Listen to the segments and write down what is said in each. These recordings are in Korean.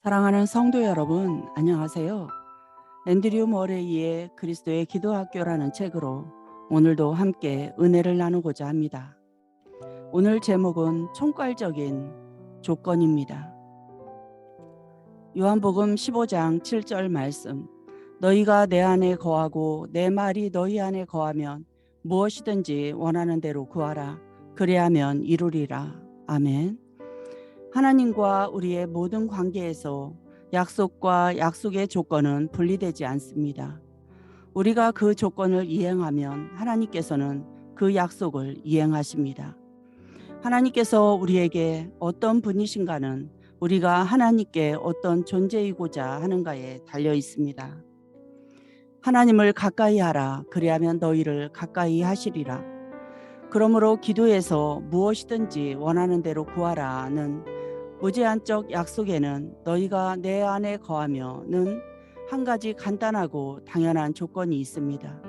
사랑하는 성도 여러분, 안녕하세요. 앤드류 머레이의 그리스도의 기도학교라는 책으로 오늘도 함께 은혜를 나누고자 합니다. 오늘 제목은 총괄적인 조건입니다. 요한복음 15장 7절 말씀. 너희가 내 안에 거하고 내 말이 너희 안에 거하면 무엇이든지 원하는 대로 구하라. 그리하면 이루리라. 아멘. 하나님과 우리의 모든 관계에서 약속과 약속의 조건은 분리되지 않습니다. 우리가 그 조건을 이행하면 하나님께서는 그 약속을 이행하십니다. 하나님께서 우리에게 어떤 분이신가는 우리가 하나님께 어떤 존재이고자 하는가에 달려 있습니다. 하나님을 가까이 하라. 그리하면 너희를 가까이 하시리라. 그러므로 기도에서 무엇이든지 원하는 대로 구하라는 무제한적 약속에는 너희가 내 안에 거하며는 한 가지 간단하고 당연한 조건이 있습니다.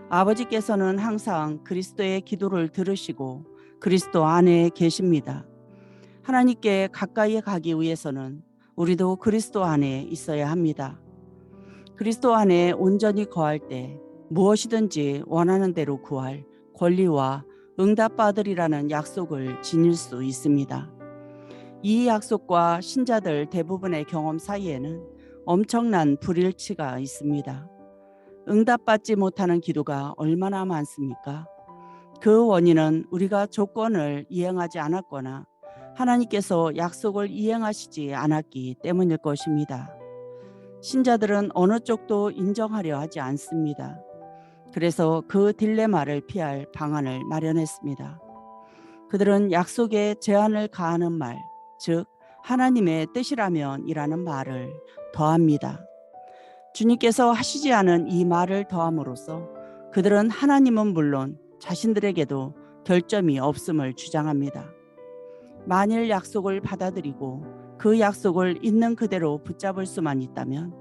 아버지께서는 항상 그리스도의 기도를 들으시고 그리스도 안에 계십니다. 하나님께 가까이 가기 위해서는 우리도 그리스도 안에 있어야 합니다. 그리스도 안에 온전히 거할 때 무엇이든지 원하는 대로 구할 권리와 응답받으리라는 약속을 지닐 수 있습니다. 이 약속과 신자들 대부분의 경험 사이에는 엄청난 불일치가 있습니다. 응답받지 못하는 기도가 얼마나 많습니까? 그 원인은 우리가 조건을 이행하지 않았거나 하나님께서 약속을 이행하시지 않았기 때문일 것입니다. 신자들은 어느 쪽도 인정하려 하지 않습니다. 그래서 그 딜레마를 피할 방안을 마련했습니다. 그들은 약속에 제한을 가하는 말, 즉 하나님의 뜻이라면이라는 말을 더합니다. 주님께서 하시지 않은 이 말을 더함으로써 그들은 하나님은 물론 자신들에게도 결점이 없음을 주장합니다. 만일 약속을 받아들이고 그 약속을 있는 그대로 붙잡을 수만 있다면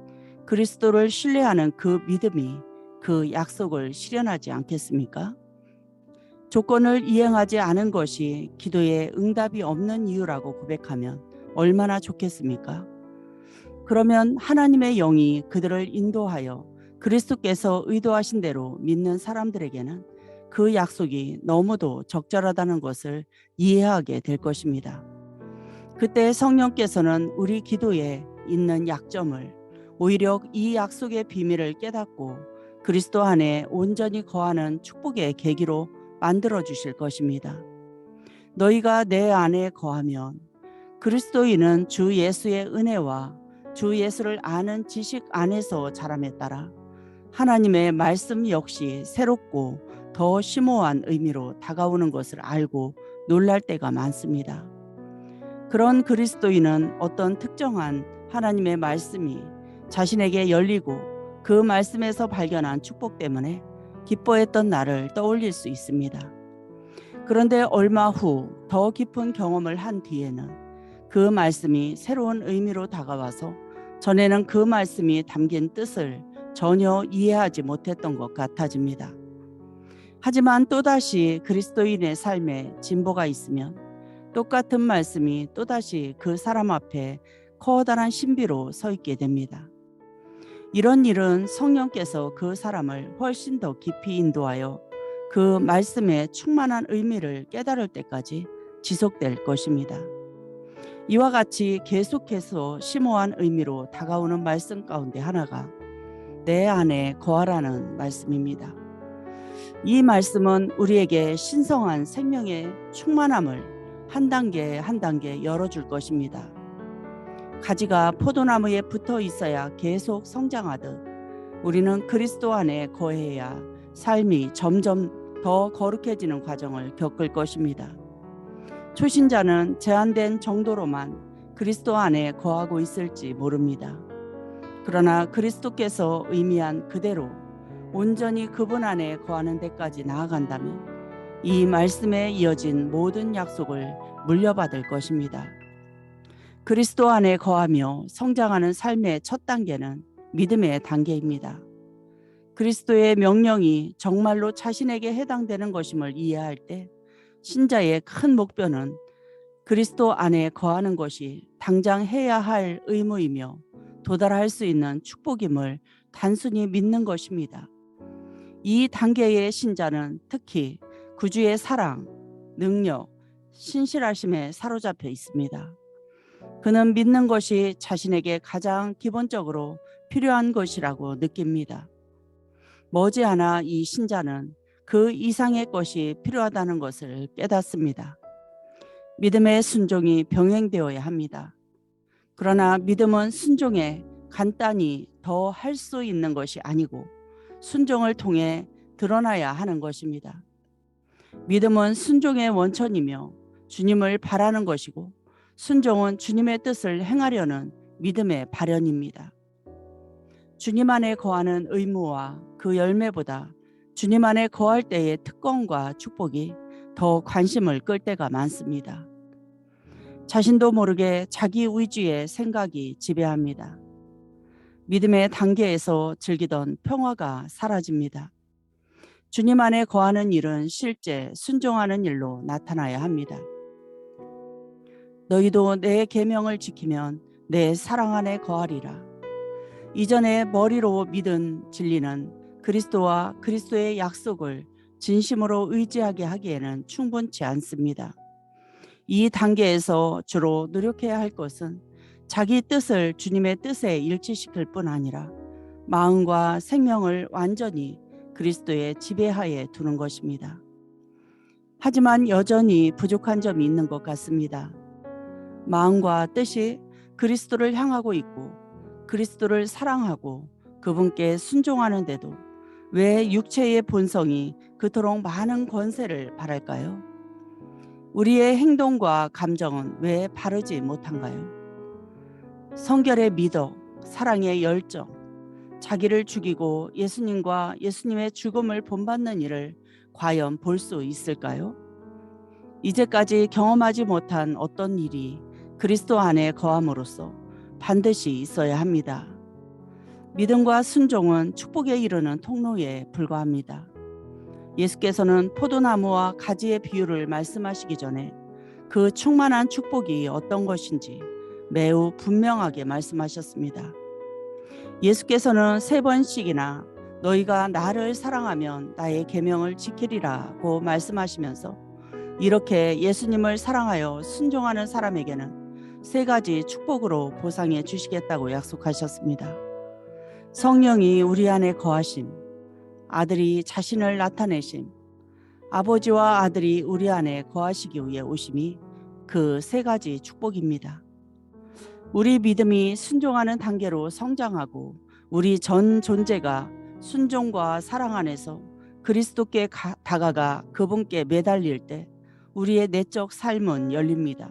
그리스도를 신뢰하는 그 믿음이 그 약속을 실현하지 않겠습니까? 조건을 이행하지 않은 것이 기도에 응답이 없는 이유라고 고백하면 얼마나 좋겠습니까? 그러면 하나님의 영이 그들을 인도하여 그리스도께서 의도하신 대로 믿는 사람들에게는 그 약속이 너무도 적절하다는 것을 이해하게 될 것입니다. 그때 성령께서는 우리 기도에 있는 약점을 오히려 이 약속의 비밀을 깨닫고 그리스도 안에 온전히 거하는 축복의 계기로 만들어 주실 것입니다. 너희가 내 안에 거하면 그리스도인은 주 예수의 은혜와 주 예수를 아는 지식 안에서 자람에 따라 하나님의 말씀 역시 새롭고 더 심오한 의미로 다가오는 것을 알고 놀랄 때가 많습니다. 그런 그리스도인은 어떤 특정한 하나님의 말씀이 자신에게 열리고 그 말씀에서 발견한 축복 때문에 기뻐했던 날을 떠올릴 수 있습니다. 그런데 얼마 후 더 깊은 경험을 한 뒤에는 그 말씀이 새로운 의미로 다가와서 전에는 그 말씀이 담긴 뜻을 전혀 이해하지 못했던 것 같아집니다. 하지만 또다시 그리스도인의 삶에 진보가 있으면 똑같은 말씀이 또다시 그 사람 앞에 커다란 신비로 서 있게 됩니다. 이런 일은 성령께서 그 사람을 훨씬 더 깊이 인도하여 그 말씀의 충만한 의미를 깨달을 때까지 지속될 것입니다. 이와 같이 계속해서 심오한 의미로 다가오는 말씀 가운데 하나가 내 안에 거하라는 말씀입니다. 이 말씀은 우리에게 신성한 생명의 충만함을 한 단계 한 단계 열어줄 것입니다. 가지가 포도나무에 붙어 있어야 계속 성장하듯 우리는 그리스도 안에 거해야 삶이 점점 더 거룩해지는 과정을 겪을 것입니다. 초신자는 제한된 정도로만 그리스도 안에 거하고 있을지 모릅니다. 그러나 그리스도께서 의미한 그대로 온전히 그분 안에 거하는 데까지 나아간다면 이 말씀에 이어진 모든 약속을 물려받을 것입니다. 그리스도 안에 거하며 성장하는 삶의 첫 단계는 믿음의 단계입니다. 그리스도의 명령이 정말로 자신에게 해당되는 것임을 이해할 때 신자의 큰 목표는 그리스도 안에 거하는 것이 당장 해야 할 의무이며 도달할 수 있는 축복임을 단순히 믿는 것입니다. 이 단계의 신자는 특히 구주의 사랑, 능력, 신실하심에 사로잡혀 있습니다. 그는 믿는 것이 자신에게 가장 기본적으로 필요한 것이라고 느낍니다. 머지않아 이 신자는 그 이상의 것이 필요하다는 것을 깨닫습니다. 믿음의 순종이 병행되어야 합니다. 그러나 믿음은 순종에 간단히 더 할 수 있는 것이 아니고 순종을 통해 드러나야 하는 것입니다. 믿음은 순종의 원천이며 주님을 바라는 것이고 순종은 주님의 뜻을 행하려는 믿음의 발현입니다. 주님 안에 거하는 의무와 그 열매보다 주님 안에 거할 때의 특권과 축복이 더 관심을 끌 때가 많습니다. 자신도 모르게 자기 위주의 생각이 지배합니다. 믿음의 단계에서 즐기던 평화가 사라집니다. 주님 안에 거하는 일은 실제 순종하는 일로 나타나야 합니다. 너희도 내 계명을 지키면 내 사랑 안에 거하리라. 이전에 머리로 믿은 진리는 그리스도와 그리스도의 약속을 진심으로 의지하게 하기에는 충분치 않습니다. 이 단계에서 주로 노력해야 할 것은 자기 뜻을 주님의 뜻에 일치시킬 뿐 아니라 마음과 생명을 완전히 그리스도의 지배하에 두는 것입니다. 하지만 여전히 부족한 점이 있는 것 같습니다. 마음과 뜻이 그리스도를 향하고 있고 그리스도를 사랑하고 그분께 순종하는데도 왜 육체의 본성이 그토록 많은 권세를 바랄까요? 우리의 행동과 감정은 왜 바르지 못한가요? 성결의 미덕, 사랑의 열정, 자기를 죽이고 예수님과 예수님의 죽음을 본받는 일을 과연 볼 수 있을까요? 이제까지 경험하지 못한 어떤 일이 그리스도 안에 거함으로써 반드시 있어야 합니다. 믿음과 순종은 축복에 이르는 통로에 불과합니다. 예수께서는 포도나무와 가지의 비유를 말씀하시기 전에 그 충만한 축복이 어떤 것인지 매우 분명하게 말씀하셨습니다. 예수께서는 3번씩이나 너희가 나를 사랑하면 나의 계명을 지키리라고 말씀하시면서 이렇게 예수님을 사랑하여 순종하는 사람에게는 3가지 축복으로 보상해 주시겠다고 약속하셨습니다. 성령이 우리 안에 거하심, 아들이 자신을 나타내심, 아버지와 아들이 우리 안에 거하시기 위해 오심이 그 3가지 축복입니다. 우리 믿음이 순종하는 단계로 성장하고 우리 전 존재가 순종과 사랑 안에서 그리스도께 다가가 그분께 매달릴 때 우리의 내적 삶은 열립니다.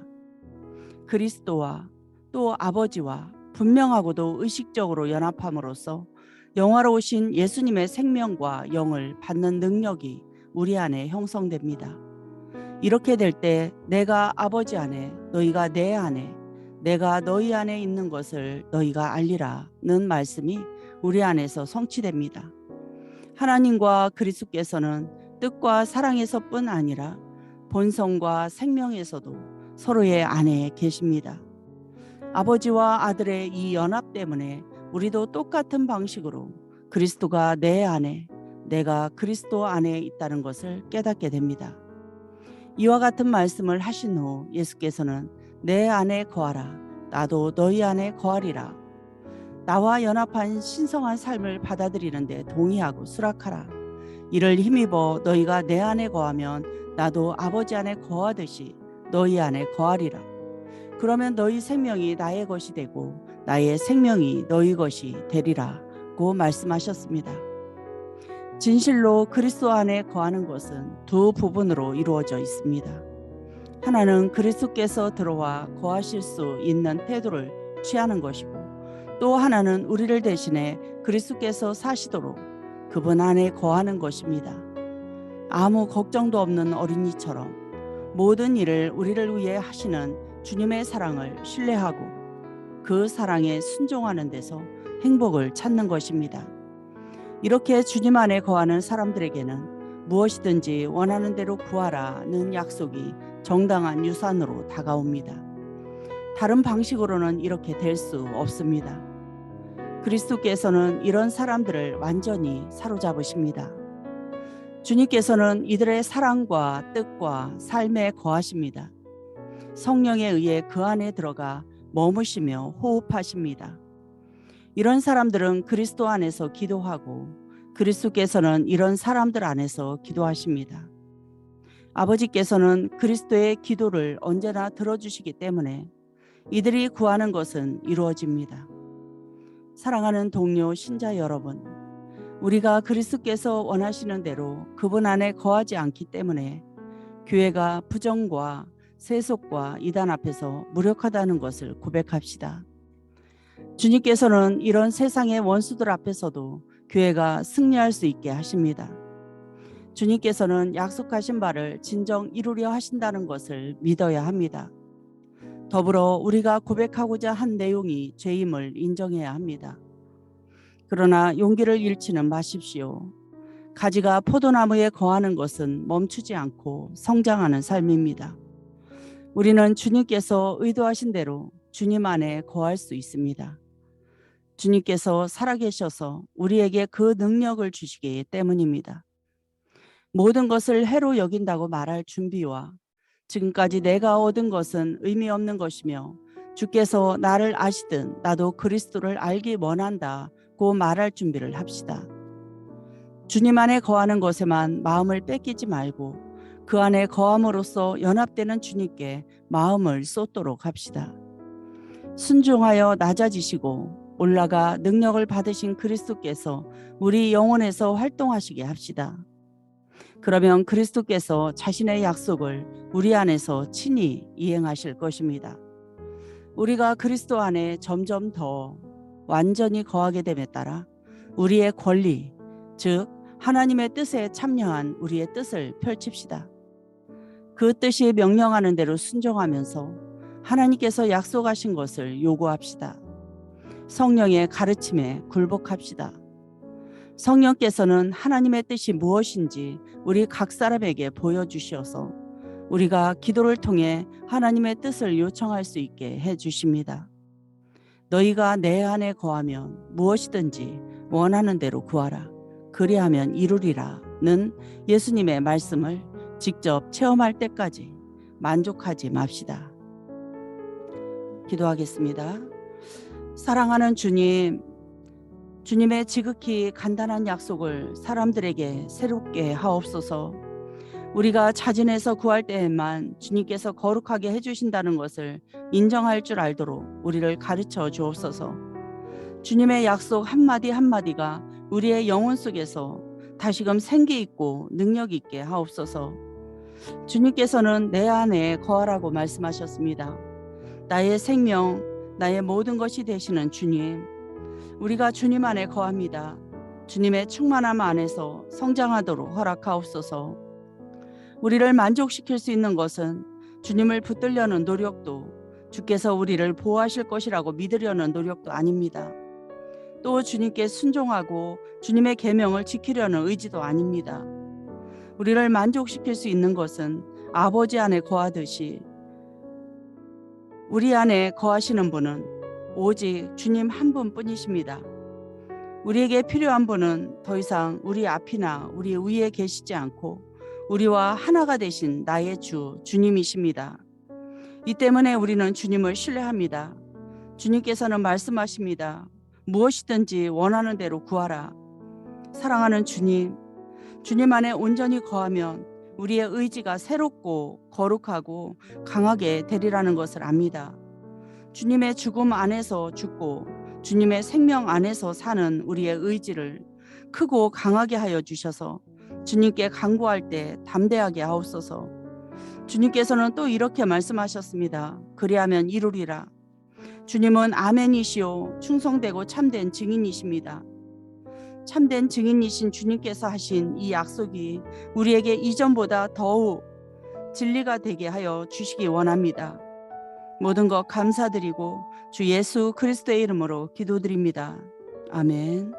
그리스도와 또 아버지와 분명하고도 의식적으로 연합함으로써 영화로우신 예수님의 생명과 영을 받는 능력이 우리 안에 형성됩니다. 이렇게 될 때 내가 아버지 안에 너희가 내 안에 내가 너희 안에 있는 것을 너희가 알리라는 말씀이 우리 안에서 성취됩니다. 하나님과 그리스도께서는 뜻과 사랑에서뿐 아니라 본성과 생명에서도 서로의 안에 계십니다. 아버지와 아들의 이 연합 때문에 우리도 똑같은 방식으로 그리스도가 내 안에, 내가 그리스도 안에 있다는 것을 깨닫게 됩니다. 이와 같은 말씀을 하신 후 예수께서는 내 안에 거하라, 나도 너희 안에 거하리라. 나와 연합한 신성한 삶을 받아들이는데 동의하고 수락하라. 이를 힘입어 너희가 내 안에 거하면 나도 아버지 안에 거하듯이 너희 안에 거하리라. 그러면 너희 생명이 나의 것이 되고 나의 생명이 너희 것이 되리라고 말씀하셨습니다. 진실로 그리스도 안에 거하는 것은 2 부분으로 이루어져 있습니다. 하나는 그리스도께서 들어와 거하실 수 있는 태도를 취하는 것이고 또 하나는 우리를 대신해 그리스도께서 사시도록 그분 안에 거하는 것입니다. 아무 걱정도 없는 어린이처럼 모든 일을 우리를 위해 하시는 주님의 사랑을 신뢰하고 그 사랑에 순종하는 데서 행복을 찾는 것입니다. 이렇게 주님 안에 거하는 사람들에게는 무엇이든지 원하는 대로 구하라는 약속이 정당한 유산으로 다가옵니다. 다른 방식으로는 이렇게 될 수 없습니다. 그리스도께서는 이런 사람들을 완전히 사로잡으십니다. 주님께서는 이들의 사랑과 뜻과 삶에 거하십니다. 성령에 의해 그 안에 들어가 머무시며 호흡하십니다. 이런 사람들은 그리스도 안에서 기도하고 그리스도께서는 이런 사람들 안에서 기도하십니다. 아버지께서는 그리스도의 기도를 언제나 들어주시기 때문에 이들이 구하는 것은 이루어집니다. 사랑하는 동료 신자 여러분, 우리가 그리스도께서 원하시는 대로 그분 안에 거하지 않기 때문에 교회가 부정과 세속과 이단 앞에서 무력하다는 것을 고백합시다. 주님께서는 이런 세상의 원수들 앞에서도 교회가 승리할 수 있게 하십니다. 주님께서는 약속하신 바를 진정 이루려 하신다는 것을 믿어야 합니다. 더불어 우리가 고백하고자 한 내용이 죄임을 인정해야 합니다. 그러나 용기를 잃지는 마십시오. 가지가 포도나무에 거하는 것은 멈추지 않고 성장하는 삶입니다. 우리는 주님께서 의도하신 대로 주님 안에 거할 수 있습니다. 주님께서 살아계셔서 우리에게 그 능력을 주시기 때문입니다. 모든 것을 해로 여긴다고 말할 준비와 지금까지 내가 얻은 것은 의미 없는 것이며 주께서 나를 아시든 나도 그리스도를 알기 원한다고 말할 준비를 합시다. 주님 안에 거하는 것에만 마음을 뺏기지 말고 그 안에 거함으로써 연합되는 주님께 마음을 쏟도록 합시다. 순종하여 낮아지시고 올라가 능력을 받으신 그리스도께서 우리 영혼에서 활동하시게 합시다. 그러면 그리스도께서 자신의 약속을 우리 안에서 친히 이행하실 것입니다. 우리가 그리스도 안에 점점 더 완전히 거하게 됨에 따라 우리의 권리, 즉 하나님의 뜻에 참여한 우리의 뜻을 펼칩시다. 그 뜻이 명령하는 대로 순종하면서 하나님께서 약속하신 것을 요구합시다. 성령의 가르침에 굴복합시다. 성령께서는 하나님의 뜻이 무엇인지 우리 각 사람에게 보여주셔서 우리가 기도를 통해 하나님의 뜻을 요청할 수 있게 해주십니다. 너희가 내 안에 거하면 무엇이든지 원하는 대로 구하라. 그리하면 이루리라는 예수님의 말씀을 직접 체험할 때까지 만족하지 맙시다. 기도하겠습니다. 사랑하는 주님, 주님의 지극히 간단한 약속을 사람들에게 새롭게 하옵소서. 우리가 자진해서 구할 때에만 주님께서 거룩하게 해주신다는 것을 인정할 줄 알도록 우리를 가르쳐 주옵소서. 주님의 약속 한마디 한마디가 우리의 영혼 속에서 다시금 생기 있고 능력 있게 하옵소서. 주님께서는 내 안에 거하라고 말씀하셨습니다. 나의 생명, 나의 모든 것이 되시는 주님, 우리가 주님 안에 거합니다. 주님의 충만함 안에서 성장하도록 허락하옵소서. 우리를 만족시킬 수 있는 것은 주님을 붙들려는 노력도, 주께서 우리를 보호하실 것이라고 믿으려는 노력도 아닙니다. 또 주님께 순종하고 주님의 계명을 지키려는 의지도 아닙니다. 우리를 만족시킬 수 있는 것은 아버지 안에 거하듯이 우리 안에 거하시는 분은 오직 주님 한 분뿐이십니다. 우리에게 필요한 분은 더 이상 우리 앞이나 우리 위에 계시지 않고 우리와 하나가 되신 나의 주, 주님이십니다. 이 때문에 우리는 주님을 신뢰합니다. 주님께서는 말씀하십니다. 무엇이든지 원하는 대로 구하라. 사랑하는 주님, 주님 안에 온전히 거하면 우리의 의지가 새롭고 거룩하고 강하게 되리라는 것을 압니다. 주님의 죽음 안에서 죽고 주님의 생명 안에서 사는 우리의 의지를 크고 강하게 하여 주셔서 주님께 간구할 때 담대하게 하옵소서. 주님께서는 또 이렇게 말씀하셨습니다. 그리하면 이루리라. 주님은 아멘이시오 충성되고 참된 증인이십니다. 참된 증인이신 주님께서 하신 이 약속이 우리에게 이전보다 더욱 진리가 되게 하여 주시기 원합니다. 모든 것 감사드리고 주 예수 그리스도의 이름으로 기도드립니다. 아멘.